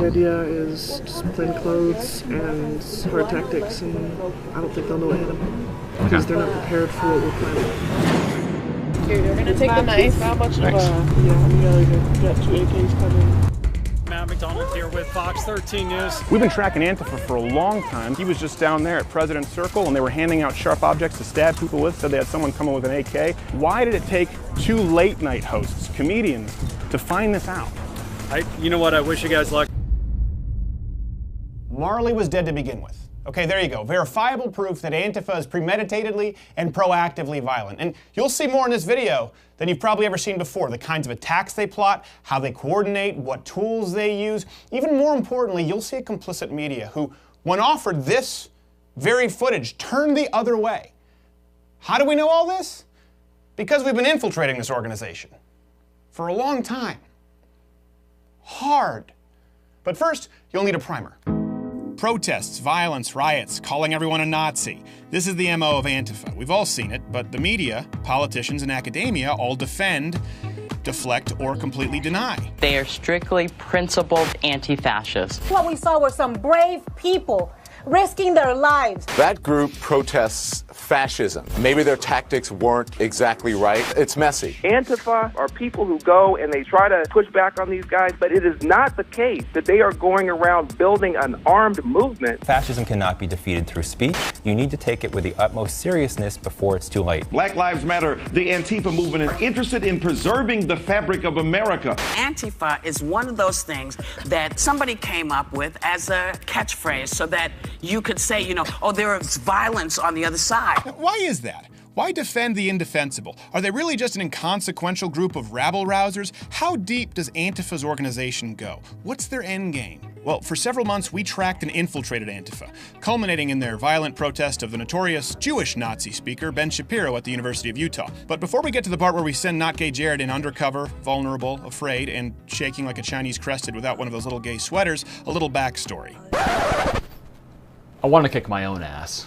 idea is just plain clothes and hard tactics, and I don't think they'll know what hit them because they're not prepared for what we're planning. Here, you're gonna take the knife. How much? Yeah, I'm gonna get 2 AKs coming. Matt McDonald here with Fox 13 News. We've been tracking Antifa for a long time. He was just down there at President's Circle and they were handing out sharp objects to stab people with, said they had someone coming with an AK. Why did it take 2 late night hosts, comedians, to find this out? You know what, I wish you guys luck. Marley was dead to begin with. Okay, there you go. Verifiable proof that Antifa is premeditatedly and proactively violent. And you'll see more in this video than you've probably ever seen before. The kinds of attacks they plot, how they coordinate, what tools they use. Even more importantly, you'll see a complicit media who, when offered this very footage, turned the other way. How do we know all this? Because we've been infiltrating this organization for a long time. Hard. But first, you'll need a primer. Protests, violence, riots, calling everyone a Nazi. This is the MO of Antifa. We've all seen it, but the media, politicians, and academia all defend, deflect, or completely deny. They are strictly principled anti-fascists. What we saw were some brave people risking their lives. That group protests fascism. Maybe their tactics weren't exactly right. It's messy. Antifa are people who go and they try to push back on these guys, but it is not the case that they are going around building an armed movement. Fascism cannot be defeated through speech. You need to take it with the utmost seriousness before it's too late. Black Lives Matter, the Antifa movement, is interested in preserving the fabric of America. Antifa is one of those things that somebody came up with as a catchphrase so that you could say, you know, oh, there is violence on the other side. Why is that? Why defend the indefensible? Are they really just an inconsequential group of rabble-rousers? How deep does Antifa's organization go? What's their end game? Well, for several months, we tracked and infiltrated Antifa, culminating in their violent protest of the notorious Jewish Nazi speaker, Ben Shapiro, at the University of Utah. But before we get to the part where we send Not Gay Jared in undercover, vulnerable, afraid, and shaking like a Chinese crested without one of those little gay sweaters, a little backstory. I want to kick my own ass.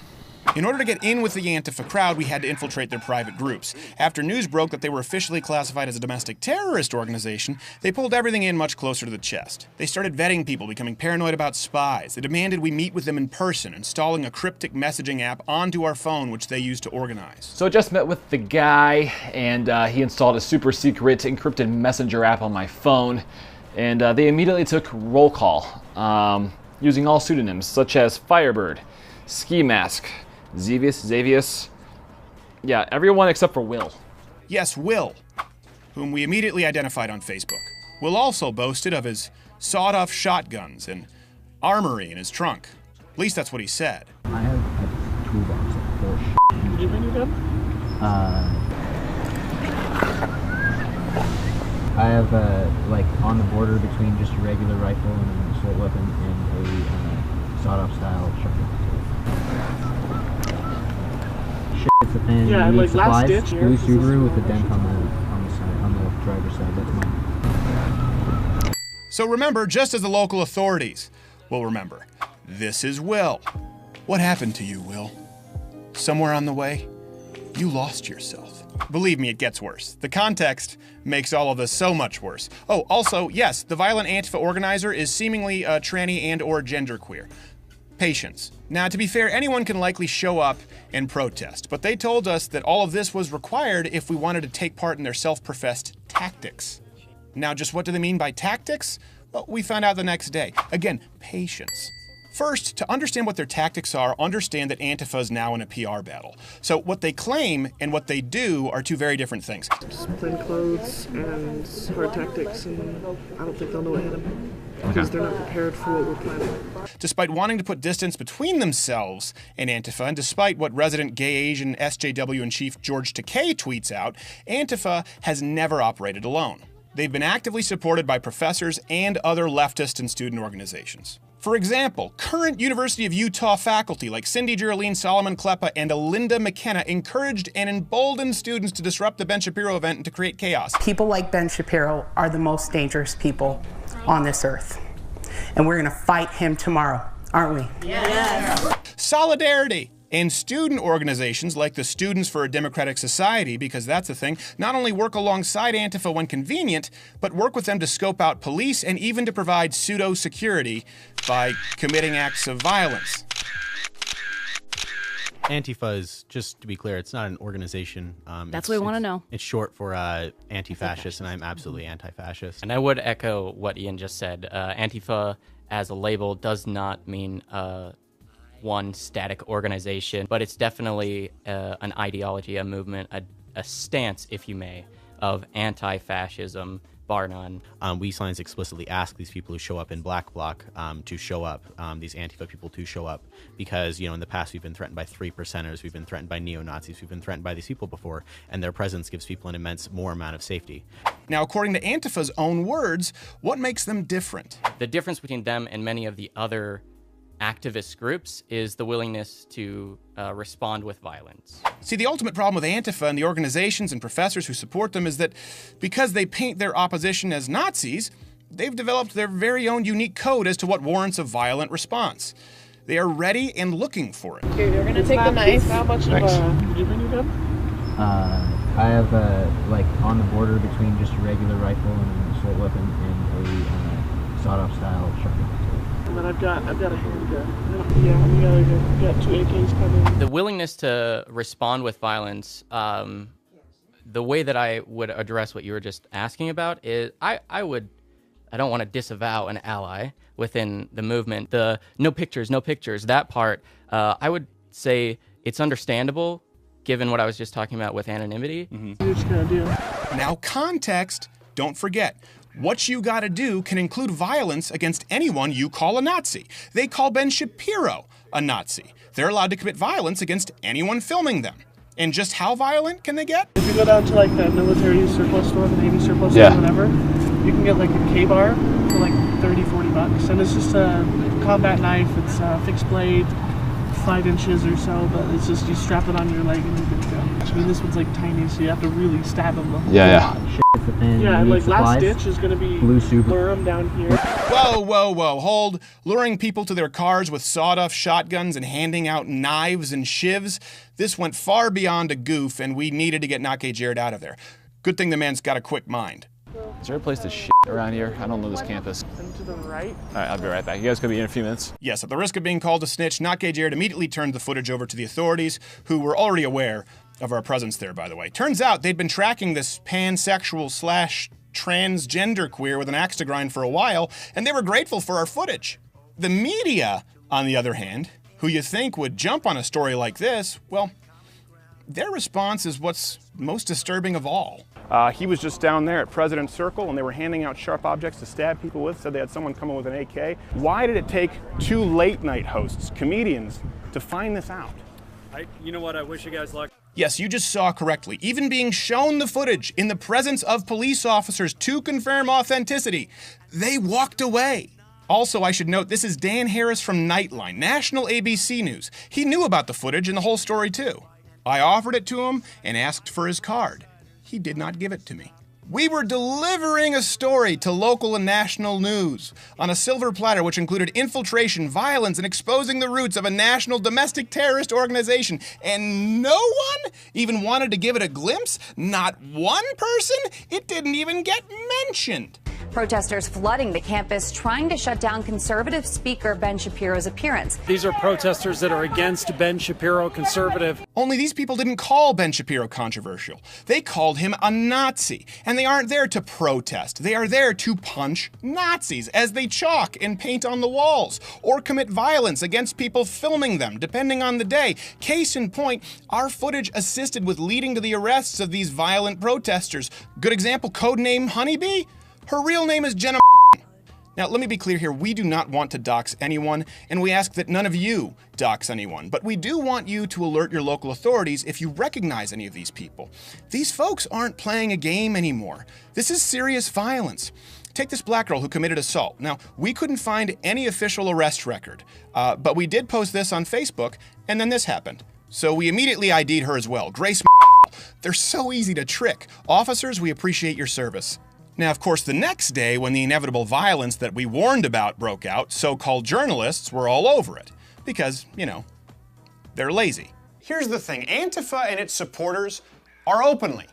In order to get in with the Antifa crowd, we had to infiltrate their private groups. After news broke that they were officially classified as a domestic terrorist organization, they pulled everything in much closer to the chest. They started vetting people, becoming paranoid about spies. They demanded we meet with them in person, installing a cryptic messaging app onto our phone, which they used to organize. So I just met with the guy, and he installed a super secret encrypted messenger app on my phone, and they immediately took roll call, using all pseudonyms such as Firebird, Ski Mask, Xavius. Yeah, everyone except for Will. Yes, Will, whom we immediately identified on Facebook. Will also boasted of his sawed-off shotguns and armory in his trunk. At least that's what he said. I have a toolbox full of shit. Do you have any gun? I have like on the border between just a regular rifle and an assault weapon and a sawed-off style shotgun. Shit, and yeah, you need like supplies. last ditch. Blue Subaru with a dent on the side, on the driver's side. That's mine. So remember, just as the local authorities will remember, this is Will. What happened to you, Will? Somewhere on the way, you lost yourself. Believe me, it gets worse. The context makes all of this so much worse. Oh, also, yes, the violent Antifa organizer is seemingly tranny and or genderqueer. Patience. Now, to be fair, anyone can likely show up and protest, but they told us that all of this was required if we wanted to take part in their self-professed tactics. Now, just what do they mean by tactics? Well, we found out the next day. Again, patience. First, to understand what their tactics are, understand that Antifa is now in a PR battle. So what they claim and what they do are two very different things. Just plain clothes and hard tactics, and I don't think they'll know what hit them because they're not prepared for what we're planning. Despite wanting to put distance between themselves and Antifa, and despite what resident gay Asian SJW-in-chief George Takei tweets out, Antifa has never operated alone. They've been actively supported by professors and other leftist and student organizations. For example, current University of Utah faculty like Cindy Geraldine Solomon Kleppa and Alinda McKenna encouraged and emboldened students to disrupt the Ben Shapiro event and to create chaos. People like Ben Shapiro are the most dangerous people on this earth. And we're gonna fight him tomorrow, aren't we? Yes. Solidarity. And student organizations like the Students for a Democratic Society, because that's a thing, not only work alongside Antifa when convenient, but work with them to scope out police and even to provide pseudo-security by committing acts of violence. Antifa is, just to be clear, it's not an organization. That's what we want to know. It's short for anti-fascist, and I'm absolutely anti-fascist. And I would echo what Ian just said. Antifa as a label does not mean one static organization, but it's definitely an ideology, a movement, a stance, if you may, of anti-fascism, bar none. We signs explicitly ask these people who show up in Black Bloc to show up, these Antifa people to show up, because, you know, in the past we've been threatened by 3%ers, we've been threatened by neo-Nazis, we've been threatened by these people before, and their presence gives people an immense more amount of safety. Now, according to Antifa's own words, what makes them different? The difference between them and many of the other activist groups is the willingness to respond with violence. See, the ultimate problem with Antifa and the organizations and professors who support them is that because they paint their opposition as Nazis, they've developed their very own unique code as to what warrants a violent response. They are ready and looking for it. Okay, we're gonna take the knife. How much of did you bring your gun? I have like on the border between just a regular rifle and an assault weapon and a sawed-off style shotgun. And then I've got a handgun. Yeah, we got 2 AKs coming. The willingness to respond with violence, the way that I would address what you were just asking about is I don't want to disavow an ally within the movement. The no pictures, that part, I would say it's understandable given what I was just talking about with anonymity. You're just gonna do. Now, context, don't forget. What you gotta do can include violence against anyone you call a Nazi. They call Ben Shapiro a Nazi. They're allowed to commit violence against anyone filming them. And just how violent can they get? If you go down to like the military surplus store, the Navy surplus store, whatever, you can get like a K-bar for like 30, 40 bucks. And it's just a combat knife. It's a fixed blade, 5 inches or so, but it's just you strap it on your leg and you're good to go. I mean, this one's like tiny, so you have to really stab them. Yeah. Yeah, like last ditch is gonna be lure them down here. Whoa, hold. Luring people to their cars with sawed-off shotguns and handing out knives and shivs. This went far beyond a goof, and we needed to get Nake Jared out of there. Good thing the man's got a quick mind. Is there a place to shit around here? I don't know this campus. And to the right. All right, I'll be right back. You guys could be in a few minutes. Yes, at the risk of being called a snitch, Nake Jared immediately turned the footage over to the authorities, who were already aware of our presence there, by the way. Turns out they'd been tracking this pansexual / transgender queer with an axe to grind for a while, and they were grateful for our footage. The media, on the other hand, who you think would jump on a story like this, well, their response is what's most disturbing of all. He was just down there at President's Circle, and they were handing out sharp objects to stab people with, said they had someone come in with an AK. Why did it take 2 late-night hosts, comedians, to find this out? You know what, I wish you guys luck. Yes, you just saw correctly. Even being shown the footage in the presence of police officers to confirm authenticity, they walked away. Also, I should note, this is Dan Harris from Nightline, national ABC News. He knew about the footage and the whole story too. I offered it to him and asked for his card. He did not give it to me. We were delivering a story to local and national news on a silver platter which included infiltration, violence, and exposing the roots of a national domestic terrorist organization. And no one even wanted to give it a glimpse? Not one person? It didn't even get mentioned. Protesters flooding the campus trying to shut down conservative speaker Ben Shapiro's appearance. These are protesters that are against Ben Shapiro, conservative. Only these people didn't call Ben Shapiro controversial. They called him a Nazi. And they aren't there to protest. They are there to punch Nazis as they chalk and paint on the walls or commit violence against people filming them, depending on the day. Case in point, our footage assisted with leading to the arrests of these violent protesters. Good example, codename Honeybee? Her real name is Jenna. Now, let me be clear here. We do not want to dox anyone, and we ask that none of you dox anyone. But we do want you to alert your local authorities if you recognize any of these people. These folks aren't playing a game anymore. This is serious violence. Take this black girl who committed assault. Now, we couldn't find any official arrest record, but we did post this on Facebook, and then this happened. So we immediately ID'd her as well. Grace. They're so easy to trick. Officers, we appreciate your service. Now, of course, the next day, when the inevitable violence that we warned about broke out, so-called journalists were all over it. Because, you know, they're lazy. Here's the thing, Antifa and its supporters are openly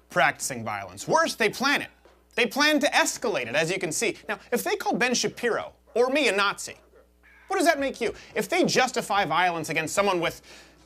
practicing violence. Worse, they plan it. They plan to escalate it, as you can see. Now, if they call Ben Shapiro or me a Nazi, what does that make you? If they justify violence against someone with,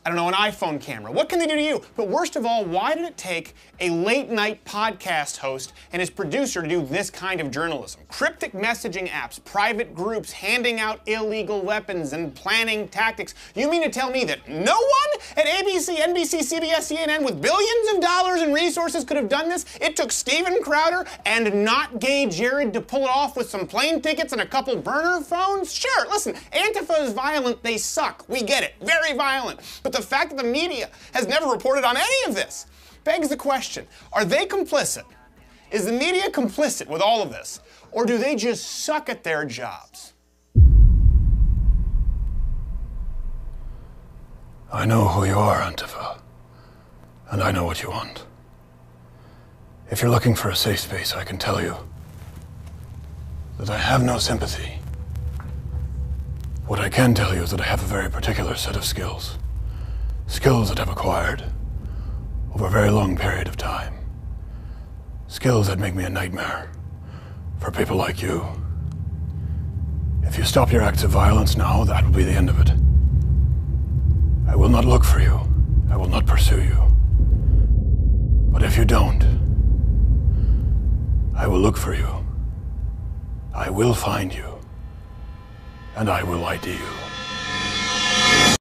I don't know, an iPhone camera, what can they do to you? But worst of all, why did it take a late-night podcast host and his producer to do this kind of journalism? Cryptic messaging apps, private groups, handing out illegal weapons and planning tactics. You mean to tell me that no one at ABC, NBC, CBS, CNN with billions of dollars in resources could have done this? It took Steven Crowder and not gay Jared to pull it off with some plane tickets and a couple burner phones? Sure, listen, Antifa is violent, they suck. We get it, very violent. But the fact that the media has never reported on any of this begs the question, are they complicit? Is the media complicit with all of this? Or do they just suck at their jobs? I know who you are, Antifa, and I know what you want. If you're looking for a safe space, I can tell you that I have no sympathy. What I can tell you is that I have a very particular set of skills. Skills that I've acquired over a very long period of time. Skills that make me a nightmare for people like you. If you stop your acts of violence now, that will be the end of it. I will not look for you. I will not pursue you. But if you don't, I will look for you. I will find you. And I will ID you.